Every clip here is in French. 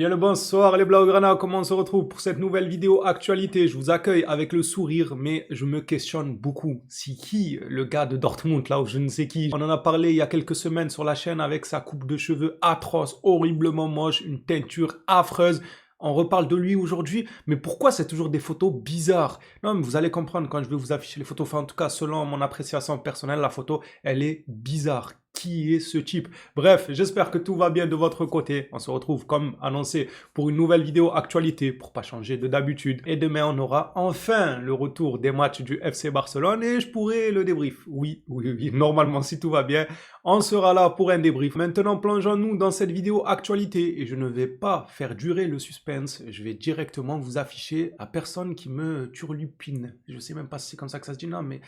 Bien le bonsoir les Blaugrana, comment on se retrouve pour cette nouvelle vidéo actualité? Je vous accueille avec le sourire, mais je me questionne beaucoup. C'est qui le gars de Dortmund là, ou je ne sais qui? On en a parlé il y a quelques semaines sur la chaîne avec sa coupe de cheveux atroce, horriblement moche, une teinture affreuse. On reparle de lui aujourd'hui, mais pourquoi c'est toujours des photos bizarres? Non, mais vous allez comprendre quand je vais vous afficher les photos. Enfin, en tout cas, selon mon appréciation personnelle, la photo, elle est bizarre. Qui est ce type? Bref, j'espère que tout va bien de votre côté. On se retrouve comme annoncé pour une nouvelle vidéo actualité pour pas changer de d'habitude. Et demain, on aura enfin le retour des matchs du FC Barcelone et je pourrai le débrief. Oui, oui, oui, normalement, si tout va bien, on sera là pour un débrief. Maintenant, plongeons-nous dans cette vidéo actualité et je ne vais pas faire durer le suspense. Je vais directement vous afficher la personne qui me turlupine. Je sais même pas si c'est comme ça que ça se dit, non, mais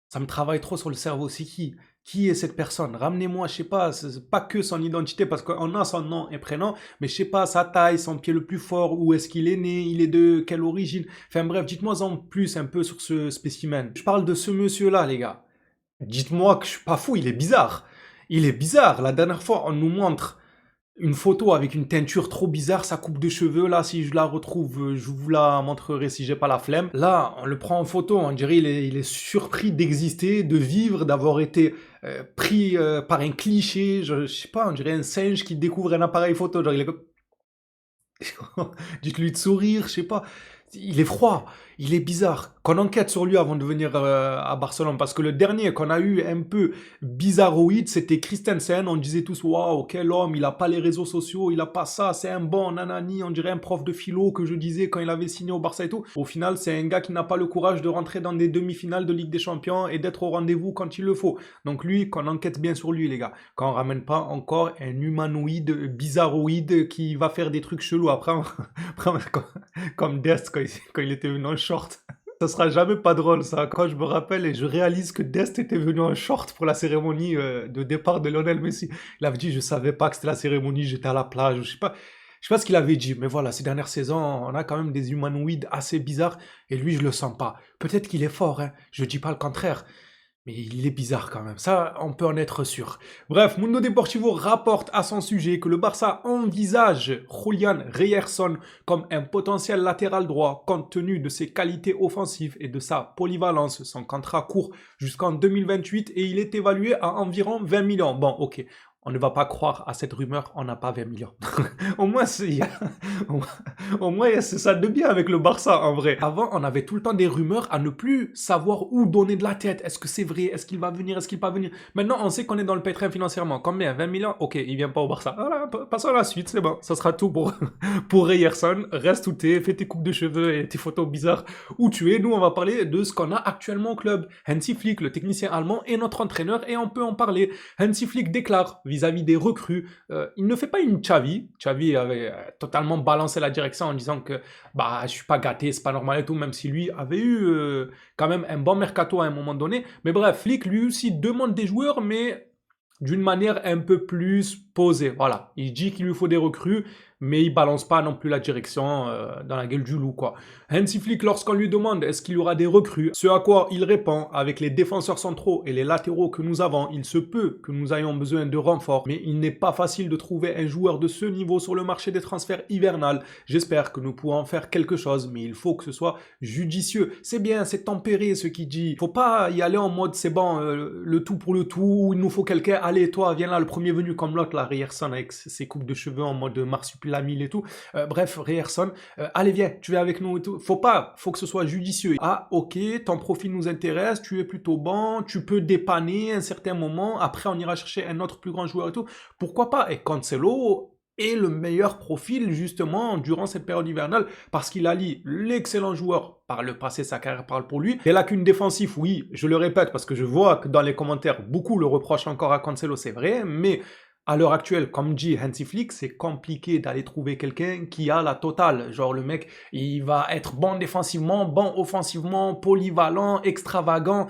ça me travaille trop sur le cerveau. C'est qui? Qui est cette personne? Ramenez-moi, je sais pas, c'est pas que son identité, parce qu'on a son nom et prénom, mais je sais pas, sa taille, son pied le plus fort, où est-ce qu'il est né, il est de quelle origine. Enfin bref, dites-moi en plus un peu sur ce spécimen. Je parle de ce monsieur-là, les gars. Dites-moi que je suis pas fou, il est bizarre. Il est bizarre. La dernière fois, on nous montre une photo avec une teinture trop bizarre, sa coupe de cheveux, là, si je la retrouve, je vous la montrerai si j'ai pas la flemme. Là, on le prend en photo, on dirait il est surpris d'exister, de vivre, d'avoir été pris par un cliché, je sais pas, on dirait un singe qui découvre un appareil photo, genre il est comme... Dites-lui de sourire, je sais pas. Il est froid, il est bizarre. Qu'on enquête sur lui avant de venir à Barcelone. Parce que le dernier qu'on a eu un peu bizarroïde, c'était Christensen. On disait tous, waouh, quel homme, il a pas les réseaux sociaux, il a pas ça, c'est un bon nanani. On dirait un prof de philo que je disais quand il avait signé au Barça et tout. Au final, c'est un gars qui n'a pas le courage de rentrer dans des demi-finales de Ligue des Champions et d'être au rendez-vous quand il le faut. Donc lui, qu'on enquête bien sur lui, les gars. Qu'on ramène pas encore un humanoïde bizarroïde qui va faire des trucs chelous. Après, comme Dest quand il était venu en short. Ça sera jamais pas drôle ça. Quand je me rappelle et je réalise que Dest était venu en short pour la cérémonie de départ de Lionel Messi. Il avait dit je savais pas que c'était la cérémonie, j'étais à la plage, je sais pas ce qu'il avait dit, mais voilà, ces dernières saisons, on a quand même des humanoïdes assez bizarres et lui je le sens pas. Peut-être qu'il est fort, hein, je dis pas le contraire. Mais il est bizarre quand même, ça on peut en être sûr. Bref, Mundo Deportivo rapporte à son sujet que le Barça envisage Julián Ryerson comme un potentiel latéral droit compte tenu de ses qualités offensives et de sa polyvalence. Son contrat court jusqu'en 2028 et il est évalué à environ 20 millions. Bon, ok, on ne va pas croire à cette rumeur, on n'a pas 20 millions. Au moins, au moins, c'est ça de bien avec le Barça, en vrai. Avant, on avait tout le temps des rumeurs à ne plus savoir où donner de la tête. Est-ce que c'est vrai? Est-ce qu'il va venir? Est-ce qu'il va pas venir? Maintenant, on sait qu'on est dans le pétrin financièrement. Combien? 20 millions? Ok, il vient pas au Barça. Voilà, passons à la suite, c'est bon. Ça sera tout pour Ryerson. Reste où t'es, fais tes coupes de cheveux et tes photos bizarres où tu es. Nous, on va parler de ce qu'on a actuellement au club. Hansi Flick, le technicien allemand, est notre entraîneur et on peut en parler. Hansi Flick déclare vis-à-vis des recrues, il ne fait pas une Xavi. Xavi avait totalement balancé la direction en disant que bah je suis pas gâté, c'est pas normal et tout, même si lui avait eu quand même un bon mercato à un moment donné. Mais bref, Flick lui aussi demande des joueurs, mais d'une manière un peu plus posée. Voilà, il dit qu'il lui faut des recrues, mais il balance pas non plus la direction dans la gueule du loup, quoi. Hansi Flick, lorsqu'on lui demande est-ce qu'il y aura des recrues, ce à quoi il répond, avec les défenseurs centraux et les latéraux que nous avons, il se peut que nous ayons besoin de renforts, mais il n'est pas facile de trouver un joueur de ce niveau sur le marché des transferts hivernal. J'espère que nous pourrons faire quelque chose, mais il faut que ce soit judicieux. C'est bien, c'est tempéré ce qu'il dit. Faut pas y aller en mode c'est bon, le tout pour le tout, il nous faut quelqu'un, allez toi, viens là, le premier venu comme l'autre, là, Ryerson avec ses coupes de cheveux en mode marsupilami et tout. Bref, Ryerson, allez viens, tu viens avec nous et tout. Faut que ce soit judicieux. Ah, ok, ton profil nous intéresse, tu es plutôt bon, tu peux dépanner à un certain moment, après on ira chercher un autre plus grand joueur et tout. Pourquoi pas? Et Cancelo est le meilleur profil justement durant cette période hivernale parce qu'il allie l'excellent joueur, par le passé sa carrière parle pour lui, les lacunes défensives, oui, je le répète parce que je vois que dans les commentaires beaucoup le reprochent encore à Cancelo, c'est vrai, mais à l'heure actuelle, comme dit Hansi Flick, c'est compliqué d'aller trouver quelqu'un qui a la totale. Genre le mec, il va être bon défensivement, bon offensivement, polyvalent, extravagant.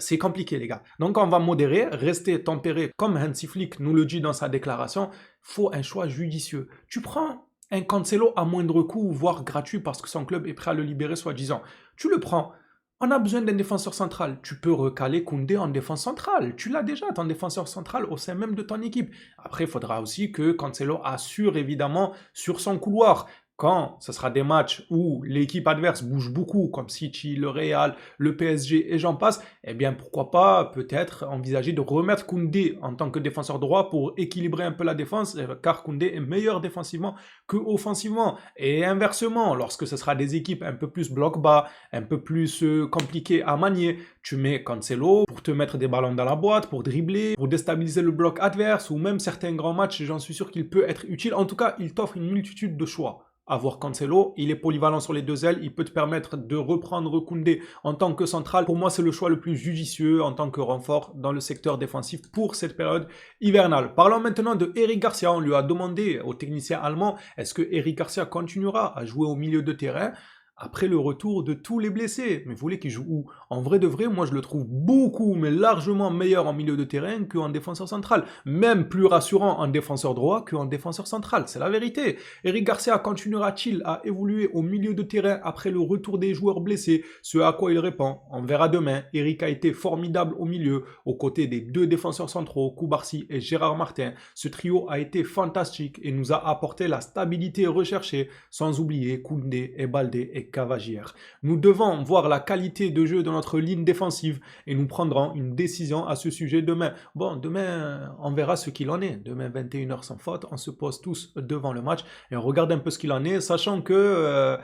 C'est compliqué les gars. Donc on va modérer, rester tempéré. Comme Hansi Flick nous le dit dans sa déclaration, faut un choix judicieux. Tu prends un Cancelo à moindre coût, voire gratuit parce que son club est prêt à le libérer soi-disant. Tu le prends. On a besoin d'un défenseur central. Tu peux recaler Koundé en défense centrale. Tu l'as déjà, ton défenseur central, au sein même de ton équipe. Après, il faudra aussi que Cancelo assure évidemment sur son couloir. Quand ce sera des matchs où l'équipe adverse bouge beaucoup, comme City, le Real, le PSG et j'en passe, eh bien pourquoi pas peut-être envisager de remettre Koundé en tant que défenseur droit pour équilibrer un peu la défense, car Koundé est meilleur défensivement que offensivement. Et inversement, lorsque ce sera des équipes un peu plus bloc bas, un peu plus compliqué à manier. Tu mets Cancelo pour te mettre des ballons dans la boîte, pour dribbler, pour déstabiliser le bloc adverse, ou même certains grands matchs, j'en suis sûr qu'il peut être utile. En tout cas, il t'offre une multitude de choix. Avoir Cancelo, il est polyvalent sur les deux ailes, il peut te permettre de reprendre Koundé en tant que central. Pour moi, c'est le choix le plus judicieux en tant que renfort dans le secteur défensif pour cette période hivernale. Parlons maintenant de Eric Garcia. On lui a demandé au technicien allemand, est-ce que Eric Garcia continuera à jouer au milieu de terrain après le retour de tous les blessés? Mais vous voulez qu'il joue où? En vrai de vrai, moi je le trouve beaucoup, mais largement meilleur en milieu de terrain qu'en défenseur central. Même plus rassurant en défenseur droit qu'en défenseur central. C'est la vérité. Eric Garcia continuera-t-il à évoluer au milieu de terrain après le retour des joueurs blessés? Ce à quoi il répond. On verra demain. Eric a été formidable au milieu, aux côtés des deux défenseurs centraux, Koubarsi et Gérard Martin. Ce trio a été fantastique et nous a apporté la stabilité recherchée, sans oublier Koundé et Baldé et Cavagière. Nous devons voir la qualité de jeu de notre ligne défensive et nous prendrons une décision à ce sujet demain. Bon, demain, on verra ce qu'il en est. Demain, 21h sans faute, on se pose tous devant le match et on regarde un peu ce qu'il en est, sachant que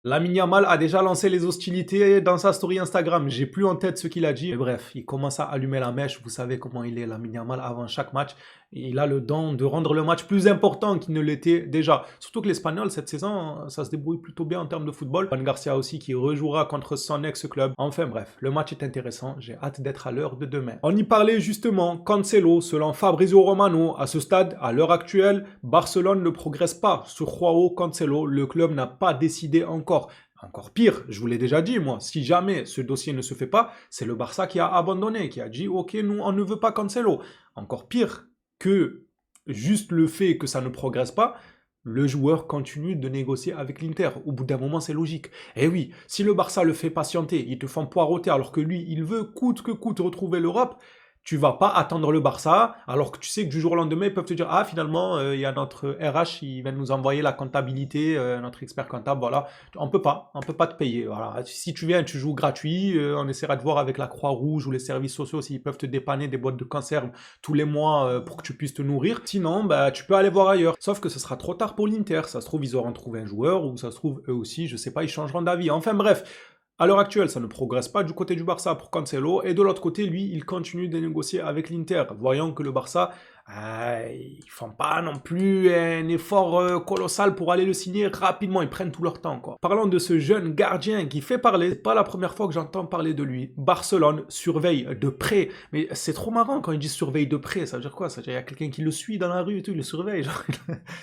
Lamine Yamal a déjà lancé les hostilités dans sa story Instagram. J'ai plus en tête ce qu'il a dit. Mais bref, il commence à allumer la mèche. Vous savez comment il est, Lamine Yamal, avant chaque match. Il a le don de rendre le match plus important qu'il ne l'était déjà. Surtout que l'Espagnol, cette saison, ça se débrouille plutôt bien en termes de football. Juan Garcia aussi qui rejouera contre son ex-club. Enfin bref, le match est intéressant. J'ai hâte d'être à l'heure de demain. On y parlait justement. Cancelo, selon Fabrizio Romano, à ce stade, à l'heure actuelle, Barcelone ne progresse pas sur Joao Cancelo. Le club n'a pas décidé encore. Encore pire, je vous l'ai déjà dit, moi, si jamais ce dossier ne se fait pas, c'est le Barça qui a abandonné, qui a dit « Ok, nous, on ne veut pas Cancelo ». Encore pire que juste le fait que ça ne progresse pas, le joueur continue de négocier avec l'Inter. Au bout d'un moment, c'est logique. Et oui, si le Barça le fait patienter, ils te font poireauter alors que lui, il veut coûte que coûte retrouver l'Europe, tu vas pas attendre le Barça, alors que tu sais que du jour au lendemain, ils peuvent te dire, ah, finalement, il y a notre RH, il vient nous envoyer la comptabilité, notre expert comptable, voilà. On peut pas te payer, voilà. Si tu viens, tu joues gratuit, on essaiera de voir avec la Croix-Rouge ou les services sociaux s'ils peuvent te dépanner des boîtes de conserve tous les mois pour que tu puisses te nourrir. Sinon, bah, tu peux aller voir ailleurs. Sauf que ce sera trop tard pour l'Inter. Ça se trouve, ils auront trouvé un joueur, ou ça se trouve, eux aussi, je sais pas, ils changeront d'avis. Enfin bref, à l'heure actuelle, ça ne progresse pas du côté du Barça pour Cancelo, et de l'autre côté, lui, il continue de négocier avec l'Inter, voyant que le Barça, ils font pas non plus un effort colossal pour aller le signer rapidement, ils prennent tout leur temps, quoi. Parlons de ce jeune gardien qui fait parler, c'est pas la première fois que j'entends parler de lui. Barcelone surveille de près, mais c'est trop marrant quand ils disent surveille de près, ça veut dire quoi? Ça veut dire qu'il y a quelqu'un qui le suit dans la rue et tout, il le surveille, genre,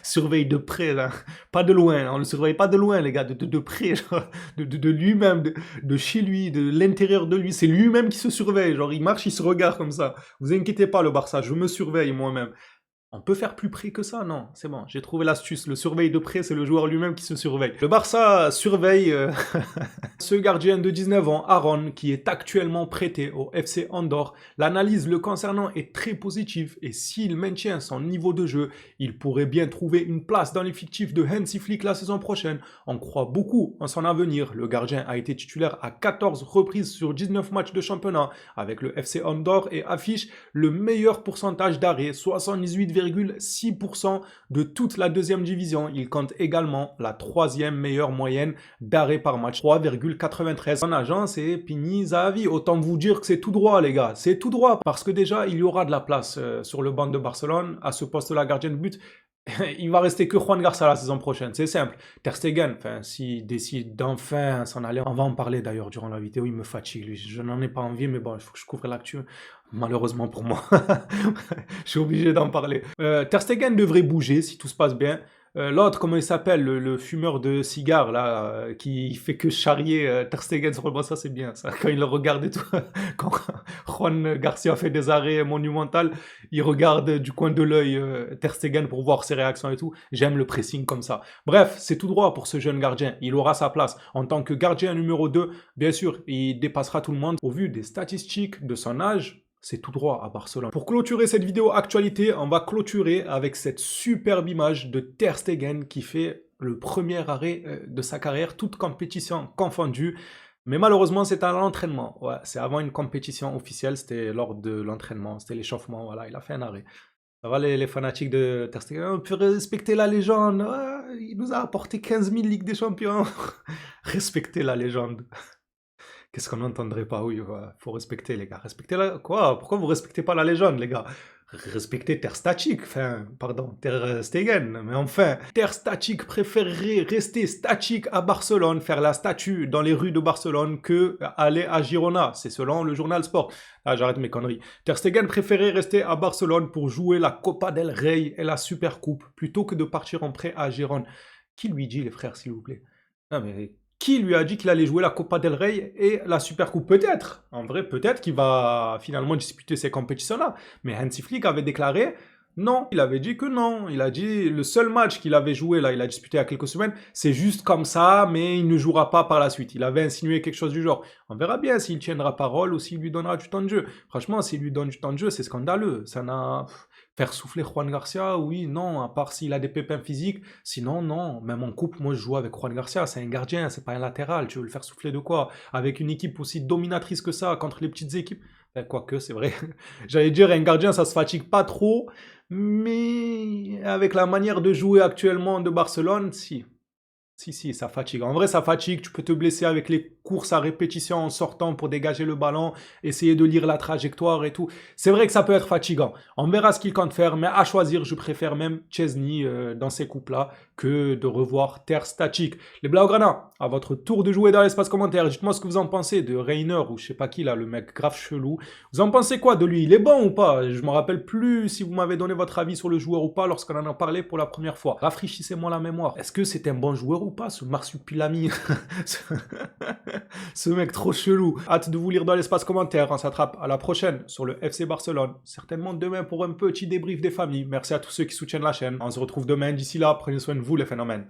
surveille de près, là. Pas de loin, on le surveille pas de loin, les gars, de près, genre, de lui-même, de chez lui, de l'intérieur de lui. C'est lui-même qui se surveille. Genre, il marche, il se regarde comme ça. Vous inquiétez pas, le Barça, je me surveille moi-même. On peut faire plus près que ça? Non, c'est bon, j'ai trouvé l'astuce. Le surveille de près, c'est le joueur lui-même qui se surveille. Le Barça surveille ce gardien de 19 ans, Aaron, qui est actuellement prêté au FC Andorre. L'analyse le concernant est très positive et s'il maintient son niveau de jeu, il pourrait bien trouver une place dans l'effectif de Hansi Flick la saison prochaine. On croit beaucoup en son avenir. Le gardien a été titulaire à 14 reprises sur 19 matchs de championnat avec le FC Andorre et affiche le meilleur pourcentage d'arrêt, 78,6% de toute la deuxième division. Il compte également la troisième meilleure moyenne d'arrêt par match, 3,93. Son agent, c'est Pini Zahavi. Autant vous dire que c'est tout droit, les gars. C'est tout droit parce que déjà, il y aura de la place sur le banc de Barcelone à ce poste-là, gardien de but. Il va rester que Juan Garcia la saison prochaine, c'est simple. Ter Stegen, s'il décide d'enfin s'en aller, on va en parler d'ailleurs durant la vidéo, il me fatigue lui, je n'en ai pas envie, mais bon, il faut que je couvre l'actu, malheureusement pour moi, je suis obligé d'en parler. Ter Stegen devrait bouger si tout se passe bien, L'autre, comment il s'appelle? Le fumeur de cigares, là, qui fait que charrier Ter Stegen sur le banc, ça c'est bien, ça. Quand il le regarde et tout, quand Juan Garcia fait des arrêts monumentaux, il regarde du coin de l'œil Ter Stegen pour voir ses réactions et tout. J'aime le pressing comme ça. Bref, c'est tout droit pour ce jeune gardien. Il aura sa place. En tant que gardien numéro 2, bien sûr, il dépassera tout le monde. Au vu des statistiques de son âge, c'est tout droit à Barcelone. Pour clôturer cette vidéo actualité, on va clôturer avec cette superbe image de Ter Stegen qui fait le premier arrêt de sa carrière, toute compétition confondue. Mais malheureusement, c'est à l'entraînement. Ouais, c'est avant une compétition officielle, c'était lors de l'entraînement, c'était l'échauffement. Voilà, il a fait un arrêt. Ça va les fanatiques de Ter Stegen, on peut respecter la légende. Ouais, il nous a apporté 15 000 Ligues des Champions. Respecter la légende. Qu'est-ce qu'on n'entendrait pas? Oui, ouais, faut respecter, les gars. Respectez la... Quoi? Pourquoi vous respectez pas la légende, les gars? Respectez Ter Stachik, enfin, pardon, Ter Stegen, mais enfin, Ter Stachik préférerait rester statique à Barcelone, faire la statue dans les rues de Barcelone, que aller à Girona. C'est selon le journal Sport. Ah, j'arrête mes conneries. Ter Stegen préférait rester à Barcelone pour jouer la Copa del Rey et la Supercoupe, plutôt que de partir en prêt à Gérone. Qui lui dit, les frères, s'il vous plaît? Non, mais qui lui a dit qu'il allait jouer la Copa del Rey et la Supercoupe? Peut-être. En vrai, peut-être qu'il va finalement disputer ces compétitions-là. Mais Hansi Flick avait déclaré non. Il avait dit que non. Il a dit le seul match qu'il avait joué, là, il a disputé il y a quelques semaines, c'est juste comme ça, mais il ne jouera pas par la suite. Il avait insinué quelque chose du genre. On verra bien s'il tiendra parole ou s'il lui donnera du temps de jeu. Franchement, s'il lui donne du temps de jeu, c'est scandaleux. Ça n'a... Faire souffler Juan Garcia, oui, non, à part s'il a des pépins physiques. Sinon, non. Même en coupe, moi, je joue avec Juan Garcia. C'est un gardien, c'est pas un latéral. Tu veux le faire souffler de quoi? Avec une équipe aussi dominatrice que ça, contre les petites équipes. Ben, quoique, c'est vrai. J'allais dire, un gardien, ça se fatigue pas trop. Mais avec la manière de jouer actuellement de Barcelone, si. Si, ça fatigue. En vrai, ça fatigue. Tu peux te blesser avec les courses à répétition en sortant pour dégager le ballon, essayer de lire la trajectoire et tout. C'est vrai que ça peut être fatigant. On verra ce qu'il compte faire, mais à choisir, je préfère même Chesney dans ces coupes-là que de revoir Ter Stachik. Les Blaugrana, à votre tour de jouer dans l'espace commentaire. Dites-moi ce que vous en pensez de Reiner ou je sais pas qui là, le mec grave chelou. Vous en pensez quoi de lui? Il est bon ou pas? Je me rappelle plus si vous m'avez donné votre avis sur le joueur ou pas lorsqu'on en a parlé pour la première fois. Rafraîchissez-moi la mémoire. Est-ce que c'est un bon joueur ou pas, ce Marsupilami? Ce mec trop chelou. Hâte de vous lire dans l'espace commentaire. On s'attrape à la prochaine sur le FC Barcelone. Certainement demain pour un petit débrief des familles. Merci à tous ceux qui soutiennent la chaîne. On se retrouve demain. D'ici là, prenez soin de vous les phénomènes.